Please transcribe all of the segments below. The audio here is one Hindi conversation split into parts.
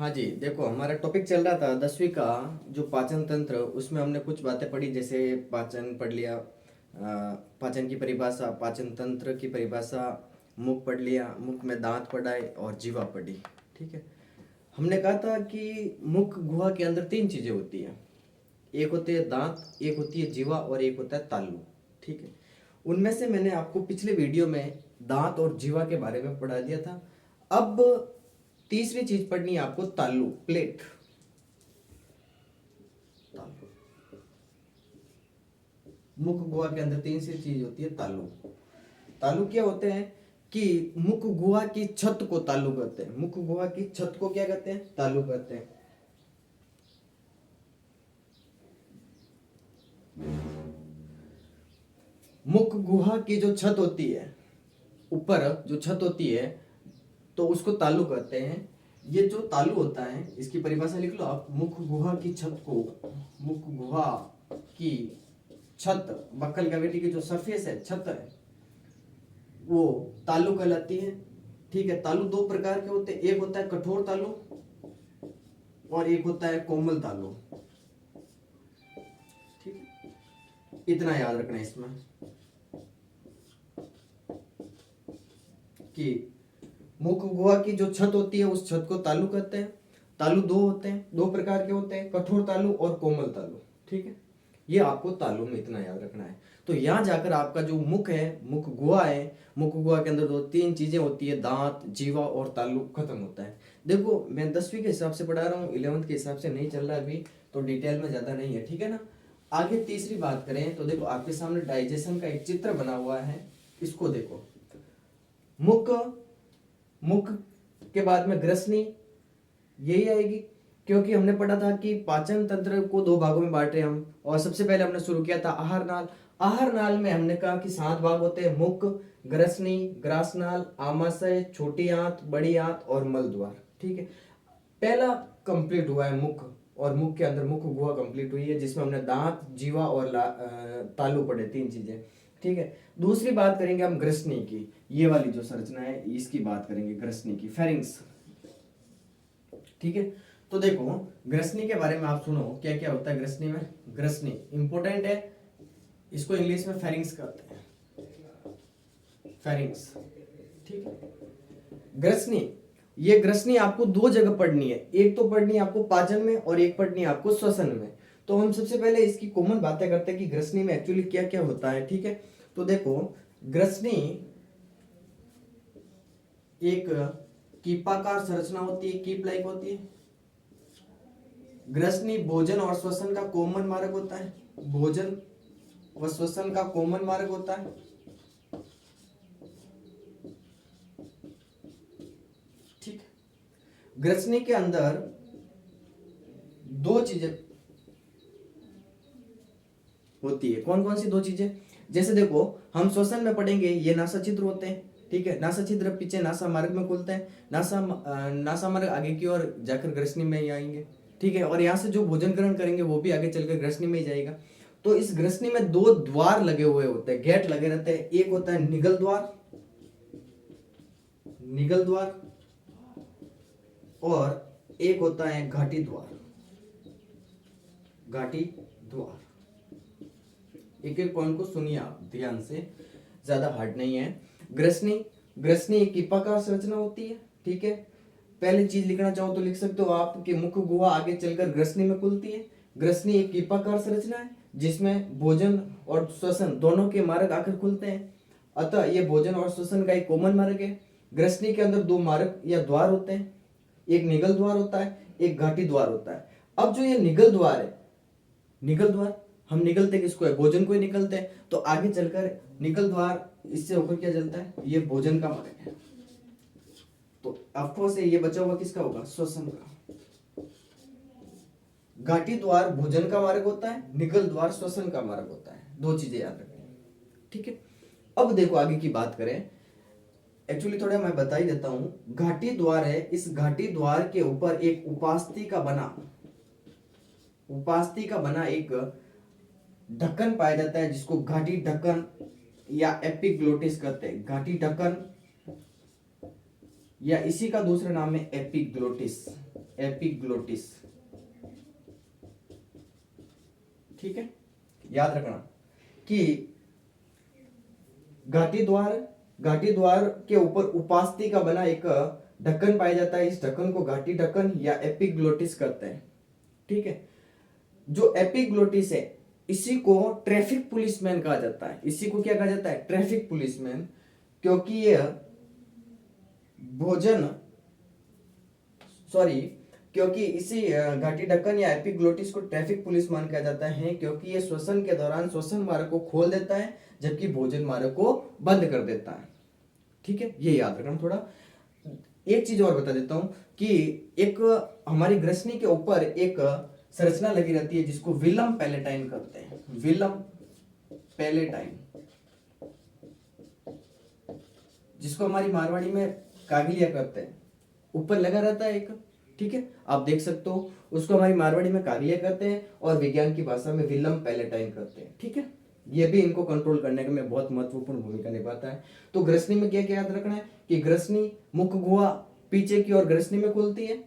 हाँ जी, देखो हमारा टॉपिक चल रहा था 10वीं का जो पाचन तंत्र, उसमें हमने कुछ बातें पढ़ी, जैसे पाचन पढ़ लिया, पाचन की परिभाषा, पाचन तंत्र की परिभाषा, मुख पढ़ लिया, मुख में दांत पढ़ाए और जीवा पढ़ी। ठीक है। हमने कहा था कि मुख गुहा के अंदर तीन चीजें होती हैं। एक होते हैं दांत, एक होती है जीवा और एक होता है तालु। ठीक है। उनमें से मैंने आपको पिछले वीडियो में दांत और जीवा के बारे में पढ़ा दिया था। अब तीसरी चीज पढ़नी है आपको, तालु, प्लेट। तालु, मुख गुहा के अंदर तीसरी चीज होती है तालु। तालु क्या होते हैं कि मुख गुहा की छत को तालु कहते हैं। मुख गुहा की छत को क्या कहते हैं? तालु कहते हैं। मुख गुहा की जो छत होती है, ऊपर जो छत होती है, तो उसको तालु कहते हैं। ये जो तालु होता है, इसकी परिभाषा लिख लो आप। मुख गुहा की छत को, मुख गुहा की छत, बक्कल कैविटी की जो सरफेस है, छत है, वो तालु कहलाती है। ठीक है। तालु दो प्रकार के होते हैं, एक होता है कठोर तालु और एक होता है कोमल तालु। ठीक है, इतना याद रखना है इसमें कि मुख गुहा की जो छत होती है उस छत को तालु कहते हैं। तालु दो होते हैं, दो प्रकार के होते हैं, कठोर तालु और कोमल तालु। ठीक है। ये आपको तालु में इतना याद रखना है। तो यहां जाकर आपका जो मुख है, मुख गुहा है, मुख गुहा के अंदर दो तीन चीजें होती है, दांत, जीवा और तालु, खत्म होता है। देखो मैं 10वीं के हिसाब से पढ़ा रहा हूँ, 11वीं के हिसाब से नहीं चल रहा अभी, तो डिटेल में ज्यादा नहीं है। ठीक है ना। आगे तीसरी बात करें तो देखो आपके सामने डाइजेशन का एक चित्र बना हुआ है, इसको देखो। मुख, मुख के बाद में ग्रसनी, यही आएगी, क्योंकि हमने पढ़ा था कि पाचन तंत्र को दो भागों में बांटे हम, और सबसे पहले हमने शुरू किया था आहार नाल। आहार नाल में हमने कहा कि 7 भाग होते हैं, मुख, ग्रसनी, ग्रासनाल, आमाशय, छोटी आंत, बड़ी आंत और मल द्वार। ठीक है। पहला कंप्लीट हुआ है मुख, और मुख के अंदर मुख गुहा कंप्लीट हुई है, जिसमें हमने दांत, जीवा और तालु पढ़े, तीन चीजें। ठीक है। दूसरी बात करेंगे हम ग्रसनी की, ये वाली जो संरचना है इसकी बात करेंगे, ग्रसनी की, फेरिंग्स। ठीक है। तो देखो ग्रसनी के बारे में आप सुनो, क्या क्या होता है ग्रसनी में। ग्रसनी इंपॉर्टेंट है, इसको इंग्लिश में फेरिंग्स कहते हैं, फेरिंग्स। ठीक है। ग्रसनी, ये ग्रसनी आपको दो जगह पढ़नी है, एक तो पढ़नी है आपको पाचन में और एक पढ़नी है आपको श्वसन में। तो हम सबसे पहले इसकी कॉमन बातें करते हैं कि ग्रसनी में एक्चुअली क्या क्या होता है। ठीक है। तो देखो ग्रसनी एक कीपाकार संरचना होती है, कीप लाइक होती है। ग्रसनी भोजन और श्वसन का कॉमन मार्ग होता है, भोजन व श्वसन का कॉमन मार्ग होता है। ठीक है। ग्रसनी के अंदर दो चीजें होती है, कौन कौन सी दो चीजें? जैसे देखो हम श्वसन में पढ़ेंगे, ये नासा छिद्र होते हैं। ठीक है। नासा छिद्र पीछे नासा मार्ग में खुलते हैं, नासा मार्ग आगे की ओर जाकर ग्रसनी में ही आएंगे। ठीक है। और यहाँ से जो भोजन ग्रहण करेंगे वो भी आगे चलकर ग्रसनी में ही जाएगा। तो इस ग्रसनी में दो द्वार लगे हुए होते हैं, गेट लगे रहते हैं। एक होता है निगल द्वार, निगल द्वार, और एक होता है घाटी द्वार, घाटी द्वार। एक एक पॉइंट को सुनिए आप ध्यान से, ज्यादा हार्ड नहीं है। ग्रसनी, ग्रसनी एक कीपाकार संरचना होती है। ठीक है। पहली चीज लिखना चाहो तो लिख सकते हो आप कि मुख गुहा आगे चलकर ग्रसनी में खुलती है। ग्रसनी एक कीपाकार संरचना है जिसमें भोजन और श्वसन दोनों के मार्ग आकर खुलते हैं, अतः ये भोजन और श्वसन का एक कॉमन मार्ग है। ग्रसनी के अंदर दो मार्ग या द्वार होते हैं, एक निगल द्वार होता है, एक घाटी द्वार होता है। अब जो ये निगल द्वार है, निगल द्वार हम निकलते किसको है? भोजन को ही निकलते हैं। तो आगे चलकर निगल द्वार इससे होकर क्या चलता है? ये भोजन का मार्ग है। तो ऑफकोर्स ये बचा हुआ किसका होगा? श्वसन का। घाटी द्वार भोजन का मार्ग होता है, निगल द्वार श्वसन का मार्ग होता है। दो चीजें याद रखनी। ठीक है। अब देखो आगे की बात करें, एक्चुअली थोड़ा मैं बता ही देता हूं। घाटी द्वार है, इस घाटी द्वार के ऊपर एक उपास्थि का बना, उपास्थि का बना एक ढक्कन पाया जाता है, जिसको घाटी ढक्कन या एपिग्लोटिस कहते हैं। घाटी ढक्कन या इसी का दूसरा नाम है एपिग्लोटिस, एपिग्लोटिस। ठीक है, याद रखना कि घाटी द्वार के ऊपर उपास्थि का बना एक ढक्कन पाया जाता है। इस ढक्कन को घाटी ढक्कन या एपिग्लोटिस कहते हैं। ठीक है, जो एपिग्लोटिस है इसी को ट्रैफिक पुलिसमैन कहा जाता है। इसी को क्या कहा जाता है? ट्रैफिक पुलिसमैन, क्योंकि यह क्योंकि इसी घाटी ढक्कन या एपिग्लोटिस को ट्रैफिक पुलिसमैन कहा जाता है, क्योंकि ये श्वसन के दौरान श्वसन मार्ग को खोल देता है जबकि भोजन मार्ग को बंद कर देता है। ठीक है, ये याद रखना। थोड़ा एक चीज और बता देता हूं कि एक हमारी ग्रसनी के ऊपर एक संरचना लगी रहती है जिसको विलम पैलेटाइन कहते हैं। विलम पैलेटाइन, जिसको हमारी मारवाड़ी में कागिलिया कहते हैं, ऊपर लगा रहता है एक। ठीक है, आप देख सकते हो, उसको हमारी मारवाड़ी में कागिलिया कहते हैं और विज्ञान की भाषा में विलम पैलेटाइन कहते हैं। ठीक है, ये भी इनको कंट्रोल करने में बहुत महत्वपूर्ण भूमिका निभाता है। तो ग्रसनी में क्या क्या याद रखना है कि ग्रसनी मुख गुहा पीछे की ओर ग्रसनी में खुलती है।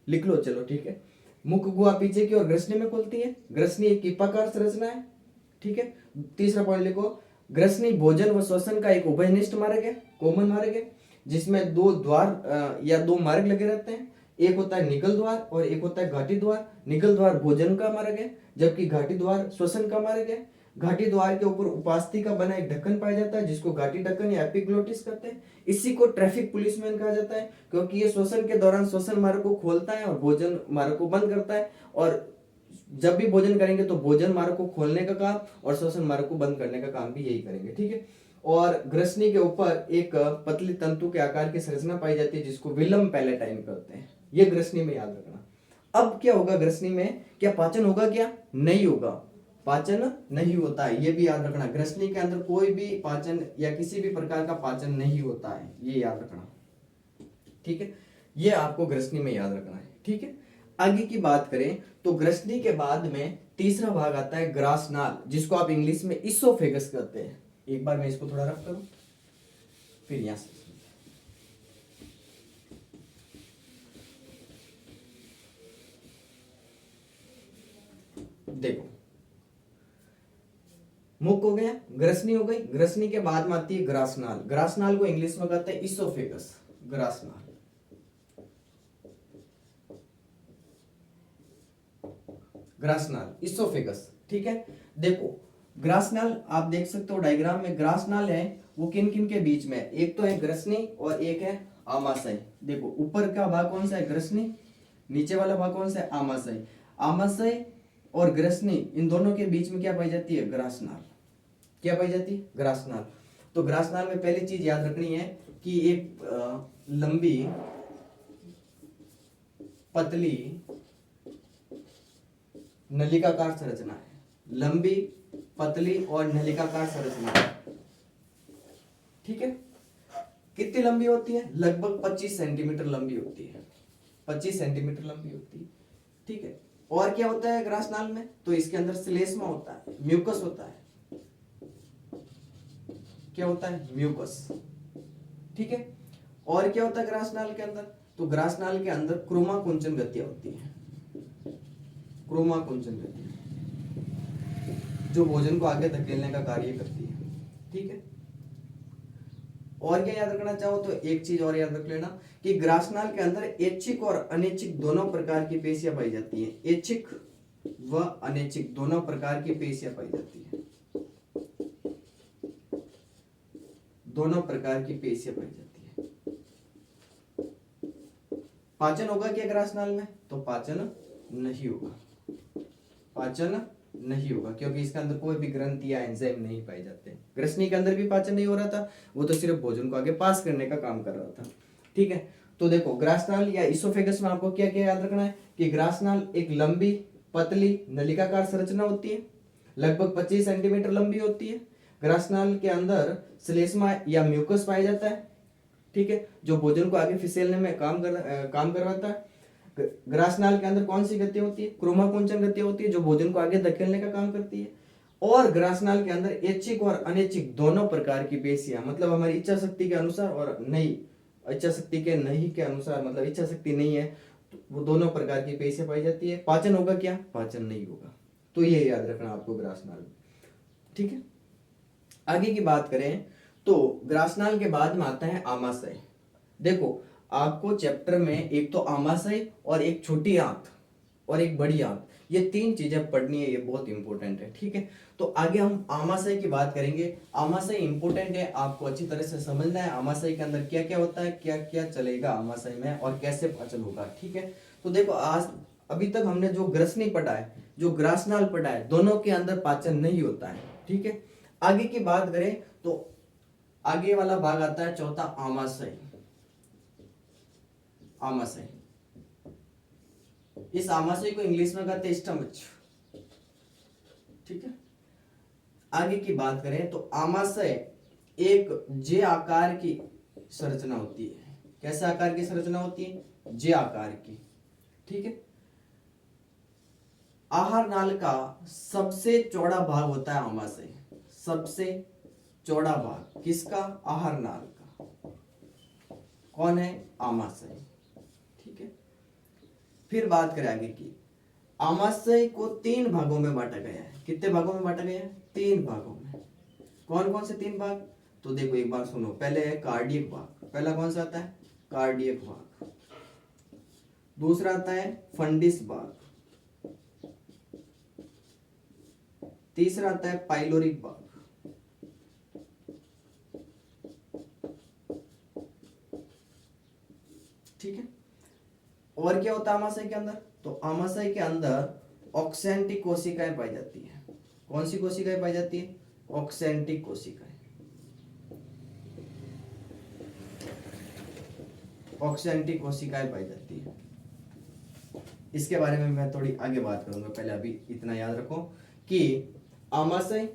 लिख लो, चलो ठीक है। मुख गुहा पीछे की ओर ग्रसनी में खुलती है। ग्रसनी एक कीपाकार संरचना है। ठीक है, तीसरा पॉइंट लिखो, ग्रसनी भोजन व श्वसन का एक उभयनिष्ठ मार्ग है, कॉमन मार्ग है, जिसमें दो द्वार या दो मार्ग लगे रहते हैं। एक होता है निगल द्वार और एक होता है घाटी द्वार। निगल द्वार भोजन का मार्ग है जबकि घाटी द्वार श्वसन का मार्ग है। घाटी द्वार के ऊपर उपास्थि का बना एक ढक्कन पाया जाता है जिसको घाटी ढक्कन या एपिग्लोटिस कहते हैं। इसी को ट्रैफिक पुलिसमैन कहा जाता है, क्योंकि ये श्वसन के दौरान श्वसन मार्ग को खोलता है और भोजन मार्ग को बंद करता है। और जब भी भोजन करेंगे तो भोजन मार्ग को खोलने का काम और श्वसन मार्ग को बंद करने का काम भी यही करेंगे। ठीक है, और ग्रसनी के ऊपर एक पतली तंतु के आकार की संरचना पाई जाती है जिसको विलम पैलेटाइन कहते हैं। ये ग्रसनी में याद रखना। अब क्या होगा ग्रसनी में? क्या पाचन होगा? क्या नहीं होगा? पाचन नहीं होता है, ये भी याद रखना। ग्रसनी के अंदर कोई भी पाचन या किसी भी प्रकार का पाचन नहीं होता है, ये याद रखना। ठीक है, ये आपको ग्रसनी में याद रखना है। ठीक है, आगे की बात करें तो ग्रसनी के बाद में तीसरा भाग आता है ग्रासनाल, जिसको आप इंग्लिश में इसोफेगस कहते हैं। एक बार मैं इसको थोड़ा रफ करूं, फिर यहां से देखो, मुख हो गया, ग्रसनी हो गई। ग्रसनी के बाद में आती है ग्रासनाल। ग्रासनाल को इंग्लिश में कहते हैं इसोफेगस। ग्रासनाल, ग्रासनाल, इसोफेगस। ठीक है, देखो ग्रासनाल आप देख सकते हो डायग्राम में। ग्रासनाल है वो किन किन के बीच में? एक तो है ग्रसनी और एक है आमाशय। देखो ऊपर का भाग कौन सा है? ग्रसनी। नीचे वाला भाग कौन सा है? आमाशय। आमाशय और ग्रसनी, इन दोनों के बीच में क्या पाई जाती है? ग्रासनाल। क्या पाई जाती है? ग्रासनाल। तो ग्रासनाल में पहली चीज याद रखनी है कि एक लंबी पतली नलिकाकार संरचना है। लंबी पतली और नलिकाकार संरचना है। ठीक है, कितनी लंबी होती है? लगभग 25 सेंटीमीटर लंबी होती है। 25 सेंटीमीटर लंबी होती है। ठीक है, और क्या होता है ग्रासनाल में? तो इसके अंदर श्लेष्मा होता है, म्यूकस होता है। क्या होता है? म्यूकस। ठीक है, और क्या होता है ग्रासनाल के अंदर? तो ग्रासनाल के अंदर क्रोमाकुंचन गतियां होती है। क्रोमाकुंचन गतियां जो भोजन को आगे धकेलने का कार्य करती है। ठीक है, और क्या याद रखना चाहो तो एक चीज और याद रख लेना कि ग्रासनाल के अंदर ऐच्छिक और अनैच्छिक दोनों प्रकार की पेशियां पाई जाती हैं। ऐच्छिक व अनैच्छिक दोनों प्रकार की पेशियां पाई जाती है। दोनों प्रकार की पेशियां पाई जाती है। पाचन होगा क्या ग्रासनाल में? तो पाचन नहीं होगा। पाचन नहीं होगा क्योंकि इसके अंदर कोई भी ग्रंथि या एंजाइम नहीं पाए जाते। ग्रसनी के अंदर भी पाचन नहीं हो रहा था, वो तो सिर्फ भोजन को आगे पास करने का काम कर रहा था। ठीक है, तो देखो ग्रासनाल या इसोफेगस में आपको क्या क्या याद रखना है कि ग्रासनाल एक लंबी पतली नलिकाकार संरचना होती है, लगभग 25 सेंटीमीटर लंबी होती है। ग्रासनाल के अंदर श्लेष्मा या म्यूकस पाया जाता है। ठीक है, जो भोजन को आगे फिसेलने में काम करवाता है। ग्रासनाल के अंदर कौन सी गति होती है? क्रोमाकुंचन गति होती है जो भोजन को आगे धकेलने का काम करती है। और ग्रासनाल के अंदर ऐच्छिक और अनैच्छिक दोनों प्रकार की पेशियां, मतलब हमारी इच्छा शक्ति के अनुसार और नहीं इच्छा शक्ति के नहीं के अनुसार, मतलब इच्छा शक्ति नहीं है तो वो दोनों प्रकार की पेशियां पाई जाती है। पाचन होगा क्या? पाचन नहीं होगा। तो ये याद रखना आपको ग्रासनाल में, ठीक है। आगे की बात करें तो ग्रासनाल के बाद में आता है आमाशय। देखो आपको चैप्टर में एक तो आमाशय और एक छोटी आंत और एक बड़ी आंत, ये तीन चीजें पढ़नी है, ये बहुत इंपॉर्टेंट है, ठीक है। तो आगे हम आमाशय की बात करेंगे। आमाशय इंपॉर्टेंट है, आपको अच्छी तरह से समझना है आमाशय के अंदर क्या क्या होता है, क्या क्या चलेगा आमाशय में और कैसे पाचन होगा, ठीक है। तो देखो आज अभी तक हमने जो ग्रसनी पढ़ा है, जो ग्रासनाल पढ़ा है, दोनों के अंदर पाचन नहीं होता है, ठीक है। आगे की बात करें तो आगे वाला भाग आता है चौथा आमाशय। आमाशय, इस आमाशय को इंग्लिश में कहते हैं स्टमच, ठीक है। आगे की बात करें तो आमाशय एक जे आकार की संरचना होती है। कैसे आकार की संरचना होती है? जे आकार की, ठीक है। आहार नाल का सबसे चौड़ा भाग होता है आमाशय। सबसे चौड़ा भाग किसका? आहार नाल का। कौन है? आमाशय, ठीक है। फिर बात करें आगे की। आमाशय को तीन भागों में बांटा गया है। कितने भागों में बांटा गया है? तीन भागों में। कौन कौन से तीन भाग? तो देखो एक बार सुनो, पहले है कार्डियक भाग। पहला कौन सा आता है? कार्डियक भाग। दूसरा आता है फंडिस भाग। तीसरा आता है पाइलोरिक भाग। ठीक है। और क्या होता है आमाशय के अंदर? तो आमाशय के अंदर ऑक्सेंटिक कोशिकाएं पाई जाती है। कौन सी कोशिकाएं पाई जाती है? ऑक्सेंटिक कोशिकाएं। ऑक्सेंटिक कोशिकाएं पाई जाती है। इसके बारे में मैं थोड़ी आगे बात करूंगा, पहले अभी इतना याद रखो कि आमाशय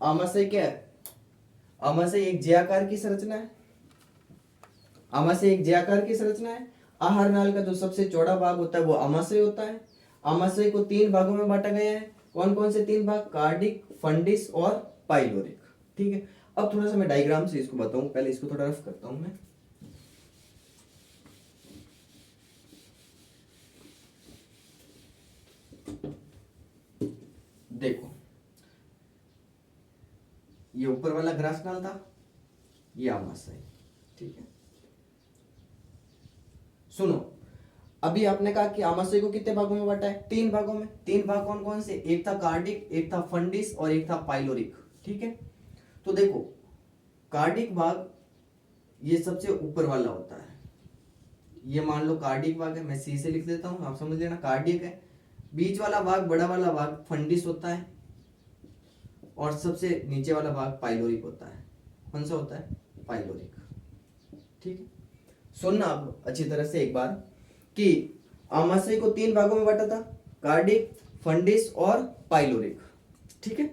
आमाशय क्या है? आमाशय एक जे आकार की संरचना है। आमाशय एक जे आकार की संरचना है। आहार नाल का जो सबसे चौड़ा भाग होता है वो आमाशय होता है। आमाशय को तीन भागों में बांटा गया है। कौन कौन से तीन भाग? कार्डिक, फंडिस और पाइलोरिक, ठीक है। अब थोड़ा सा मैं डायग्राम से इसको बताऊं, पहले इसको थोड़ा रफ करता हूं मैं। देखो ये ऊपर वाला ग्रासनाल था, ये आमाशय, ठीक है। सुनो, अभी आपने कहा कि आमाशय को कितने भागों में बांटा है? तीन भागों में। तीन भाग कौन कौन से? एक था कार्डिक, एक था फंडिस और एक था पाइलोरिक, ठीक है। तो देखो कार्डिक भाग ये सबसे ऊपर वाला होता है। ये मान लो कार्डिक भाग है, मैं सी से लिख देता हूं, आप समझ लेना कार्डिक है। बीच वाला भाग, बड़ा वाला भाग फंडिस होता है और सबसे नीचे वाला भाग पाइलोरिक होता है। कौन सा होता है? पाइलोरिक, ठीक है। सुनना आप अच्छी तरह से एक बार कि आमाशय को तीन भागों में बांटा था, कार्डिक, फंडिस और पाइलोरिक, ठीक है।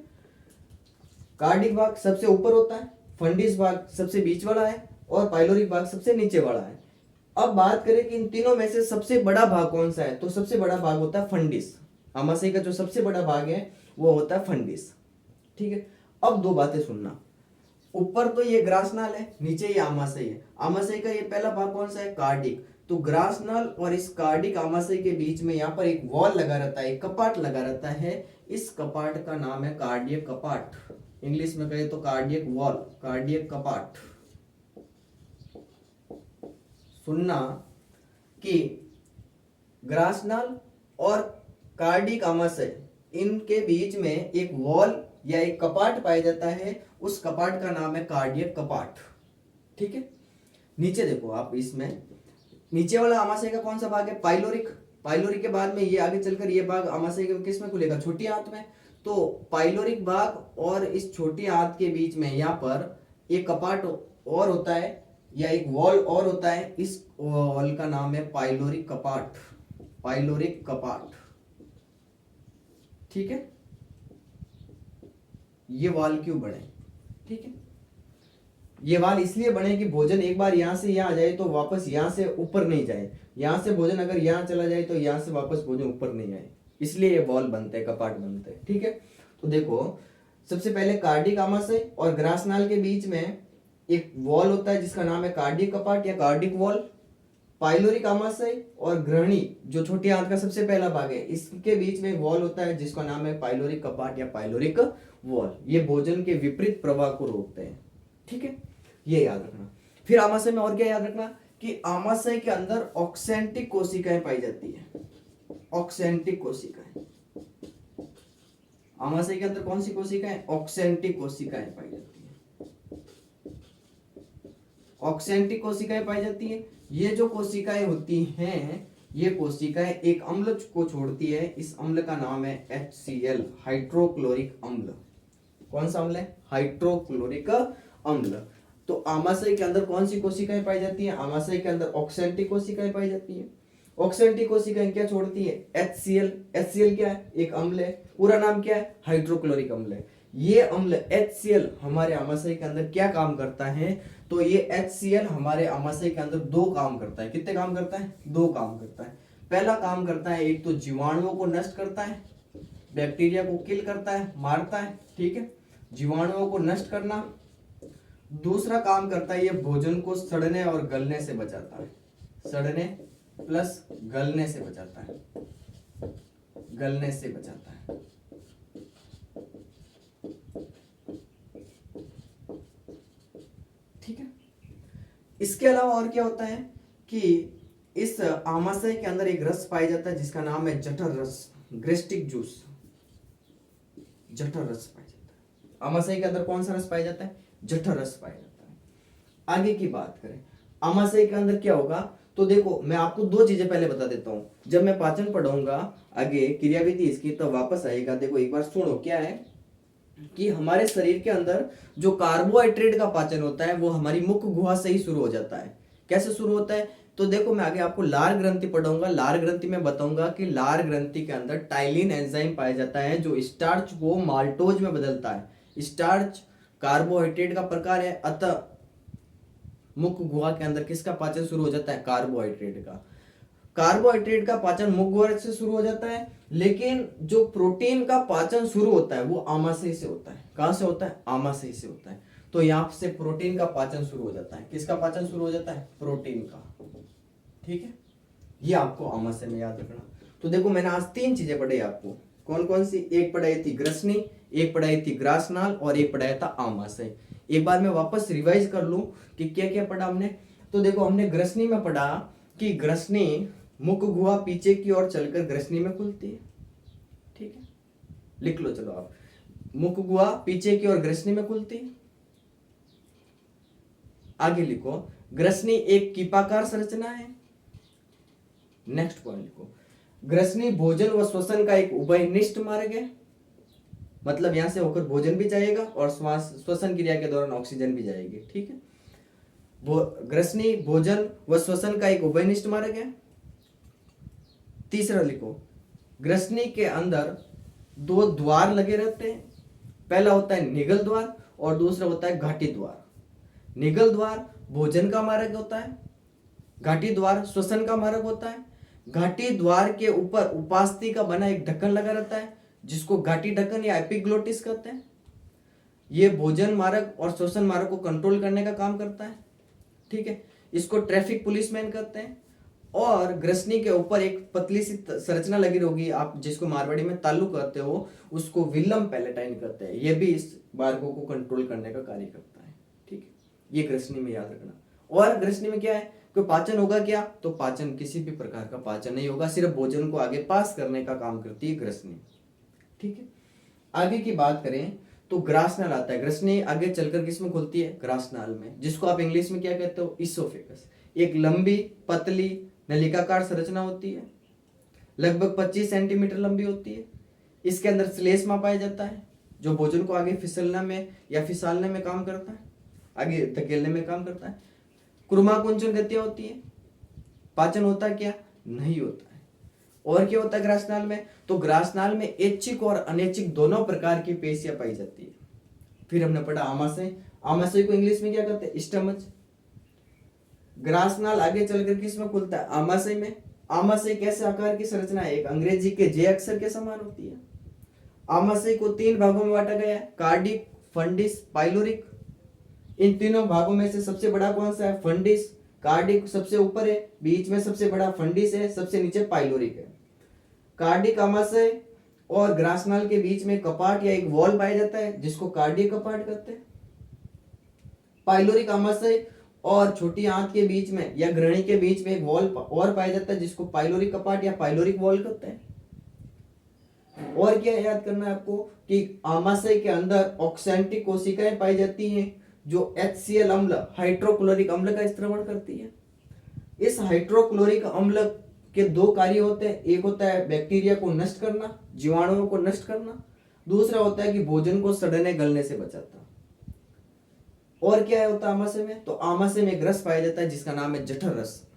कार्डिक भाग सबसे ऊपर होता है, फंडिस भाग सबसे बीच वाला है और पाइलोरिक भाग सबसे नीचे वाला है। अब बात करें कि इन तीनों में से सबसे बड़ा भाग कौन सा है, तो सबसे बड़ा भाग होता है फंडिस। आमाशय का जो सबसे बड़ा भाग है वो होता है फंडिस, ठीक है। अब दो बातें सुनना, ऊपर तो ये ग्रासनाल है, नीचे ये आमाशय है। आमाशय का ये पहला भाग कौन सा है? कार्डिक। तो ग्रासनाल और इस कार्डिक आमाशय के बीच में यहाँ पर एक वॉल लगा रहता है, एक कपाट लगा रहता है। इस कपाट का नाम है कार्डियक कपाट। इंग्लिश में कहे तो कार्डियक वॉल, कार्डियक कपाट। सुनना कि ग्रासनाल और कार्डिक आमाशय इनके बीच में एक वॉल या एक कपाट पाया जाता है। उस कपाट का नाम है कार्डियक कपाट, ठीक है। नीचे देखो आप, इसमें नीचे वाला आमाशय का कौन सा भाग है? पाइलोरिक। पाइलोरिक के बाद में ये आगे चलकर ये भाग आमाशय के किस में खुलेगा? छोटी आंत में। तो पाइलोरिक भाग और इस छोटी आंत के बीच में यहाँ पर एक कपाट और होता है या एक वॉल और होता है। इस वॉल का नाम है पाइलोरिक कपाट, पाइलोरिक कपाट, ठीक है। ये वाल क्यों बने? ठीक है, ये वाल इसलिए बने कि भोजन एक बार यहां से यहां आ जाए तो वापस यहां से ऊपर नहीं जाए। यहां से भोजन अगर यहां चला जाए तो यहां से वापस भोजन ऊपर नहीं आए, इसलिए ये वॉल बनते हैं, कपाट बनते हैं, ठीक है। तो देखो सबसे पहले कार्डिक आमाशय और ग्रासनाल के बीच में एक वॉल होता है जिसका नाम है कार्डिक कपाट या कार्डिक वॉल। पाइलोरिक आमाशय और ग्रहणी जो छोटी आंत का सबसे पहला भाग है, इसके बीच में वॉल होता है जिसका नाम है पाइलोरिक कपाट या पाइलोरिक वॉल। ये भोजन के विपरीत प्रवाह को रोकते हैं। ठीक है, ये याद रखना। फिर आमाशय में और क्या याद रखना कि आमाशय के अंदर ऑक्सेंटिक कोशिकाएं पाई जाती है। ऑक्सेंटिक कोशिकाएं, आमाशय के अंदर कौन सी कोशिकाएं? ऑक्सेंटिक कोशिकाएं पाई जाती है। ऑक्सेंटिक कोशिकाएं पाई जाती है। ये जो कोशिकाएं होती हैं, ये कोशिकाएं एक अम्ल को छोड़ती है। इस अम्ल का नाम है HCl, हाइड्रोक्लोरिक अम्ल। कौन सा अम्ल है? हाइड्रोक्लोरिक अम्ल। तो आमाशय के अंदर कौन सी कोशिकाएं पाई जाती हैं? आमाशय के अंदर ऑक्सेंटिक कोशिकाएं पाई जाती हैं। ऑक्सेंटिक कोशिकाएं क्या छोड़ती है? HCl। HCl क्या है? एक अम्ल है। पूरा नाम क्या है? हाइड्रोक्लोरिक अम्ल है। ये अम्ल HCl हमारे आमाशय के अंदर क्या काम करता है? तो ये HCl हमारे आमाशय के अंदर दो काम करता है। कितने काम करता है? दो काम करता है। पहला काम करता है, एक तो जीवाणुओं को नष्ट करता है, बैक्टीरिया को किल करता है, मारता है। ठीक है, जीवाणुओं को नष्ट करना। दूसरा काम करता है, ये भोजन को सड़ने और गलने से बचाता है। सड़ने प्लस गलने से बचाता है, गलने से बचाता है। ठीक है, इसके अलावा और क्या होता है कि इस आमाशय के अंदर एक रस पाया जाता है जिसका नाम है जठर रस, ग्रेस्टिक जूस। जठर रस पाया जाता है आमाशय के अंदर। कौन सा रस पाया जाता है? जठर रस पाया जाता है। आगे की बात करें, आमाशय के अंदर क्या होगा? तो देखो, मैं आपको दो चीजें पहले बता देता हूं। जब मैं पाचन पढ़ाऊंगा आगे क्रियाविधि इसकी, तो वापस आएगा। देखो एक बार सुनो, क्या है कि हमारे शरीर के अंदर जो कार्बोहाइड्रेट का पाचन होता है वो हमारी मुख गुहा से ही शुरू हो जाता है। कैसे शुरू होता है? तो देखो, मैं आगे आपको लार ग्रंथि पढ़ाऊंगा। लार ग्रंथि में बताऊंगा कि लार ग्रंथि के अंदर टाइलिन एंजाइम पाया जाता है जो स्टार्च को माल्टोज में बदलता है। स्टार्च कार्बोहाइड्रेट का प्रकार है, अतः मुख गुहा के अंदर किसका पाचन शुरू हो जाता है? कार्बोहाइड्रेट का। कार्बोहाइड्रेट का पाचन मुख गुहा से शुरू हो जाता है, लेकिन जो प्रोटीन का पाचन शुरू होता है वो आमाशय से होता है। कहां से होता है? आमाशय से होता है। तो यहां से प्रोटीन का पाचन शुरू हो जाता है। किसका पाचन शुरू हो जाता है? प्रोटीन का। ठीक है, ये आपको आमाशय में याद रखना। तो देखो, मैंने आज तीन चीजें पढ़ाई आपको। कौन कौन सी? एक पढ़ाई थी ग्रसनी, एक पढ़ाई थी ग्रासनाल और एक पढ़ाया था आमाशय। एक बार मैं वापस रिवाइज कर लूं कि क्या क्या पढ़ा हमने। तो देखो, हमने ग्रसनी में पढ़ा कि ग्रसनी मुख गुहा पीछे की ओर चलकर ग्रसनी में खुलती है। ठीक है, लिख लो चलो आप। मुख गुहा पीछे की ओर ग्रसनी में खुलती है। आगे लिखो, ग्रसनी एक कीपाकार संरचना है। नेक्स्ट पॉइंट लिखो, ग्रसनी भोजन व श्वसन का एक उभयनिष्ठ मार्ग है। मतलब यहां से होकर भोजन भी जाएगा और श्वसन क्रिया के दौरान ऑक्सीजन भी जाएगी। ठीक है, ग्रसनी भोजन व श्वसन का एक उभयनिष्ठ मार्ग है। तीसरा लिखो, ग्रसनी के अंदर दो द्वार लगे रहते हैं। पहला होता है निगल द्वार और दूसरा होता है घाटी द्वार। निगल द्वार भोजन का मार्ग होता है, घाटी द्वार श्वसन का मार्ग होता है। घाटी द्वार के ऊपर उपास्थि का बना एक ढक्कन लगा रहता है जिसको घाटी ढक्कन या एपिग्लोटिस कहते हैं। यह भोजन मार्ग और श्वसन मार्ग को कंट्रोल करने का काम करता है। ठीक है, इसको ट्रैफिक पुलिसमैन कहते हैं। और ग्रसनी के ऊपर एक पतली सी संरचना लगी होगी, आप जिसको मारवाड़ी में तालु कहते हो, उसको विलम पैलेटाइन कहते हैं। यह भी इस मार्गों को कंट्रोल करने का कार्य करता है। ठीक है, ये ग्रसनी में याद रखना। और ग्रसनी में क्या है कि पाचन होगा क्या? तो पाचन किसी भी प्रकार का पाचन नहीं होगा, सिर्फ भोजन को आगे पास करने का काम करती है ग्रसनी। ठीक है, आगे की बात करें तो ग्रासनाल आता है। ग्रसनी आगे चलकर किस में खुलती है? ग्रासनाल में, जिसको आप इंग्लिश में क्या कहते हो? इसोफेगस। एक लंबी पतली नलिकाकार संरचना होती है, लगभग 25 सेंटीमीटर लंबी होती है। इसके अंदर श्लेष्मा पाया जाता है जो भोजन को आगे फिसलने में या फिसालने में काम करता है, आगे धकेलने में काम करता है। कुर्माकुंचन गतियां होती है। पाचन होता क्या? नहीं होता है। और क्या होता है ग्रासनाल में? तो ग्रासनाल में ऐच्छिक और अनैच्छिक दोनों प्रकार की पेशियां पाई जाती है। फिर हमने पढ़ा आमाशय। आमाशय को इंग्लिश में क्या कहते हैं? स्टमच। ग्रासनाल आगे चलकर किस में खुलता है? आमाशय में। आमाशय कैसे आकार की संरचना है? एक अंग्रेजी के जे अक्षर के समान होती है। आमाशय को 3 भागों में बांटा गया है, कार्डिक, फंडिस, पाइलोरिक। इन तीनों भागों में से सबसे बड़ा कौन सा है? फंडिस। कार्डिक सबसे ऊपर है, बीच में सबसे बड़ा फंडिस है, सबसे नीचे पाइलोरिक है। कार्डिक आमाशय और ग्रासनाल के बीच में कपाट या एक वॉल पाया जाता है जिसको कार्डियक कपाट कहते हैं। पाइलोरिक आमाशय और छोटी आंत के बीच में या ग्रहणी के बीच में एक वॉल और पाया जाता है जिसको पाइलोरिक कपाट या पाइलोरिक वॉल कहते हैं। और क्या याद करना है आपको कि आमाशय के अंदर ऑक्सेंटिक कोशिकाएं पाई जाती हैं जो HCl अम्ल हाइड्रोक्लोरिक अम्ल का स्त्रवण करती है। इस हाइड्रोक्लोरिक अम्ल के दो कार्य होते हैं, एक होता है बैक्टीरिया को नष्ट करना, जीवाणुओं को नष्ट करना, दूसरा होता है कि भोजन को सड़ने गलने से बचाता। और क्या होता है आमाशय में? तो आमाशय में एक रस पाया जाता है जिसका नाम है जठर रस।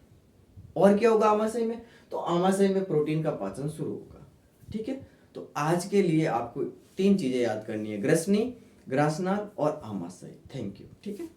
और क्या होगा आमाशय में? तो आमाशय में प्रोटीन का पाचन शुरू होगा। ठीक है, तो आज के लिए आपको 3 चीजें याद करनी है, ग्रसनी, ग्रासनाल और आमाशय। Thank you. ठीक है।